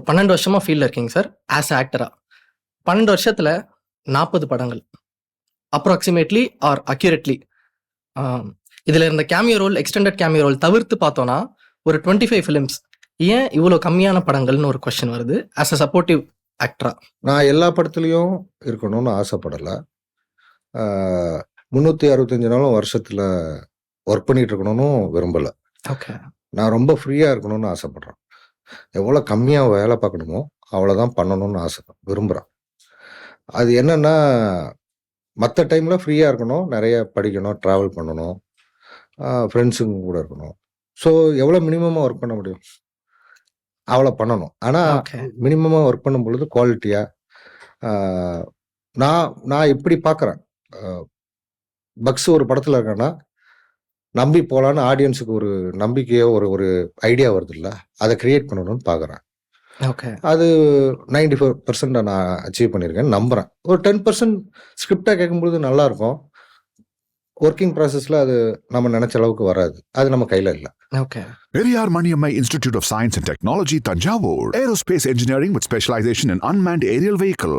12 வருஷமா ஃபீல்ட்ல இருக்கீங்க சார். As a ஆக்டரா. 12 வருஷத்துல 40 படங்கள். அப்ராக்ஸிமேட்லி ஆர் அக்யூரேட்லி இதுல இருந்த cameo role, extended cameo role தவிர்த்து பார்த்தோம்னா ஒரு 25 ஃபிலிம்ஸ். ஏன் இவ்வளோ கம்மியான படங்கள்னு ஒரு கொஸ்டின் வருது ஆஸ் அ சப்போர்ட்டிவ் ஆக்டரா. நான் எல்லா படத்துலையும் இருக்கணும்னு ஆசைப்படலை. 365 நாளும் வருஷத்தில் ஒர்க் பண்ணிட்டு இருக்கணும்னு விரும்பலை. ஓகே. நான் ரொம்ப ஃப்ரீயாக இருக்கணும்னு ஆசைப்பட்றேன். எவ்வளோ கம்மியாக வேலை பார்க்கணுமோ அவ்வளோதான் பண்ணணும்னு விரும்புகிறேன். அது என்னன்னா, மற்ற டைமில் ஃப்ரீயாக இருக்கணும், நிறைய படிக்கணும், ட்ராவல் பண்ணணும், ஃப்ரெண்ட்ஸுங்க கூட இருக்கணும். ஸோ எவ்வளோ மினிமமாக ஒர்க் பண்ண முடியும் அவ்வளோ பண்ணணும். ஆனால் ஓகே. மினிமமாக ஒர்க் பண்ணும் பொழுது குவாலிட்டியாக நான் இப்படி பார்க்குறேன். பக்ஸ் ஒரு படத்தில் இருக்கான்னா நம்பி போகலான்னு ஆடியன்ஸுக்கு ஒரு நம்பிக்கையோ ஒரு ஐடியா வருது இல்லை, அதை கிரியேட் பண்ணணும்னு பார்க்குறேன். ஓகே. அது 94% நான் அச்சீவ் பண்ணியிருக்கேன்னு நம்புகிறேன். ஒரு 10% ஸ்கிரிப்டாக கேட்கும்பொழுது நல்லாயிருக்கும். ஒர்க்கிங் ப்ராசஸில் அது நம்ம நினச்ச அளவுக்கு வராது. அது நம்ம கையில் இல்லை. Okay. Periyar Maniammai Institute of Science and Technology, Tanjavur. Aerospace engineering with specialization in unmanned aerial vehicle.